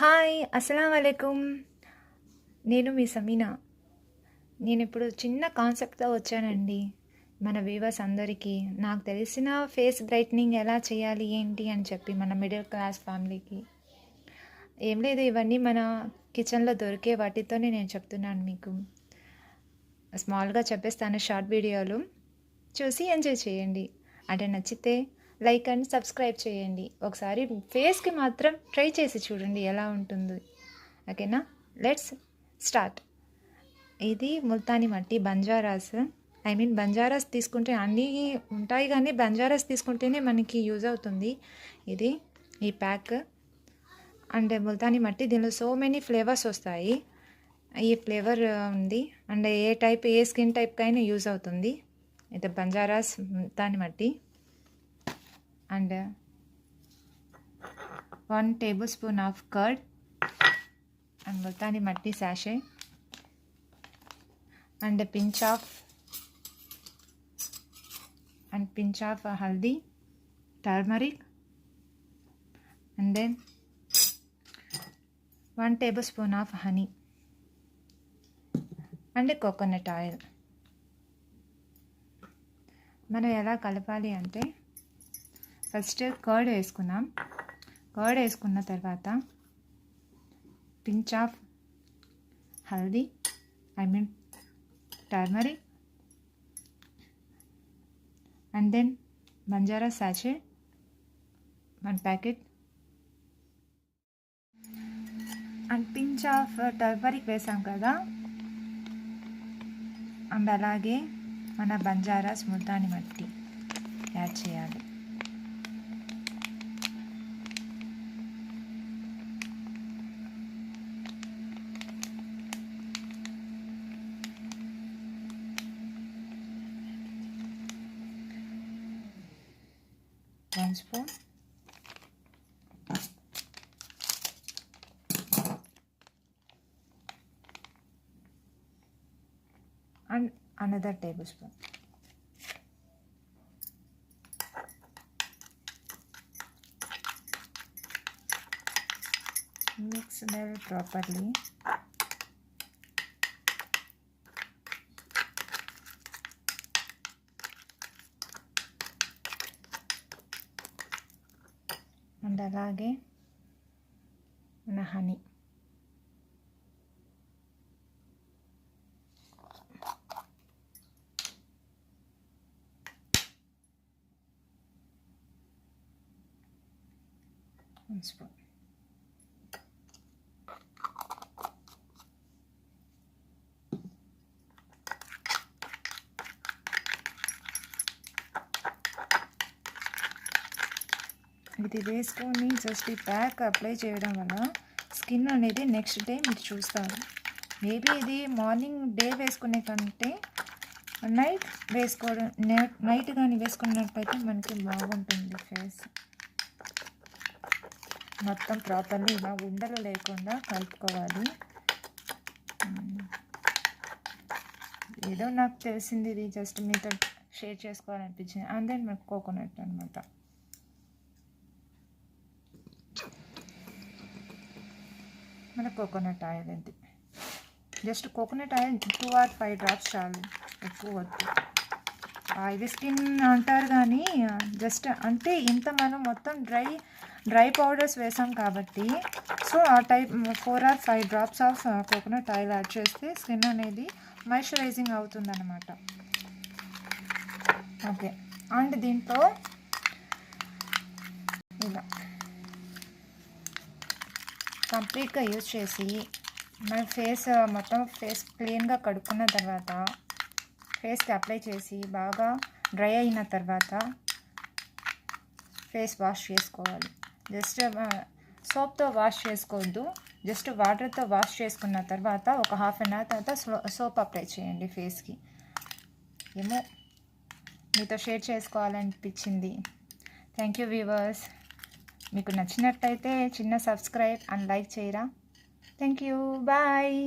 Hi అస్సలం వాలేకుమ్. నేను మీ సమీనా. నేను ఇప్పుడు చిన్న కాన్సెప్ట్తో వచ్చానండి మన వ్యూవర్స్ అందరికీ. నాకు తెలిసిన ఫేస్ బ్రైట్నింగ్ ఎలా చేయాలి ఏంటి అని చెప్పి మన మిడిల్ క్లాస్ ఫ్యామిలీకి ఏం లేదు, ఇవన్నీ మన కిచెన్లో దొరికే వాటితోనే నేను చెప్తున్నాను మీకు. స్మాల్గా చెప్పేస్తాను, షార్ట్ వీడియోలు చూసి ఎంజాయ్ చేయండి. అంటే నచ్చితే లైక్ అండ్ సబ్స్క్రైబ్ చేయండి. ఒకసారి ఫేస్కి మాత్రం ట్రై చేసి చూడండి ఎలా ఉంటుంది. ఓకేనా, లెట్స్ స్టార్ట్. ఇది ముల్తానీ మట్టి బంజారాస్. బంజారాస్ తీసుకుంటే అన్నీ ఉంటాయి, కానీ బంజారాస్ తీసుకుంటేనే మనకి యూజ్ అవుతుంది. ఇది ఈ ప్యాక్ అండ్ ముల్తానీ మట్టి. దీనిలో సో మెనీ ఫ్లేవర్స్ వస్తాయి. ఈ ఫ్లేవర్ ఉంది అండ్ ఏ స్కిన్ టైప్కైనా యూజ్ అవుతుంది. ఇది బంజారాస్ ముల్తానీ మట్టి and 1 tablespoon of curd and multani matti sachet and a pinch of haldi, turmeric, and then 1 tablespoon of honey and a coconut oil. మనం ఎలా కలపాలి అంటే ఫస్ట్ కర్డ్ వేసుకున్నాం. కర్డ్ వేసుకున్న తర్వాత pinch of haldi, turmeric, and then Banjara sachet 1 packet and pinch of turmeric వేసాం కదా. And అలాగే మన బంజారాస్ ముల్తానీ మట్టి యాడ్ చేయాలి. One spoon and another tablespoon. Mix well properly. And అలాగే మన హనీ. One spoon. ఇది వేసుకొని జస్ట్ ఈ ప్యాక్ అప్లై చేయడం వల్ల స్కిన్ అనేది నెక్స్ట్ డే మీరు చూస్తారు. మేబీ ఇది మార్నింగ్ డే వేసుకునే కంటే నైట్ వేసుకోవడం, నైట్ కానీ వేసుకున్నట్టయితే మనకి బాగుంటుంది ఫేస్. మొత్తం ప్రాపర్లీ ఇలా ఉండలు లేకుండా కలుపుకోవాలి. ఏదో నాకు తెలిసింది, ఇది జస్ట్ మీతో షేర్ చేసుకోవాలనిపించింది. అండ్ దెన్ మనకు కోకోనట్ అనమాట. మన కోకోనట్ ఆయిల్ ఇది just coconut oil 2 or 5 drops చాలు, ఎక్కువ వద్దు. ఆయిల్ స్కిన్ అంటారు కానీ జస్ట్ అంటే ఇంత మనం మొత్తం డ్రై పౌడర్స్ వేసాం కాబట్టి సో ఆ type 4 or 5 drops of coconut oil add చేస్తే స్కిన్ అనేది మాయిశ్చరైజింగ్ అవుతుందన్నమాట. ఓకే, అండ్ దీంట్లో ఇలా కంప్లీట్గా యూజ్ చేసి మన మొత్తం ఫేస్ క్లీన్గా కడుక్కున్న తర్వాత ఫేస్కి అప్లై చేసి బాగా డ్రై అయిన తర్వాత ఫేస్ వాష్ చేసుకోవాలి. జస్ట్ సోప్తో వాష్ చేసుకోవద్దు, జస్ట్ వాటర్తో వాష్ చేసుకున్న తర్వాత ఒక 1/2 hour తర్వాత సోప్ అప్లై చేయండి ఫేస్కి. ఏమో మీతో షేర్ చేసుకోవాలనిపించింది. Thank you viewers. మీకు నచ్చినట్టయితే చిన్న సబ్స్క్రైబ్ అండ్ లైక్ చేయరా. Thank you, bye.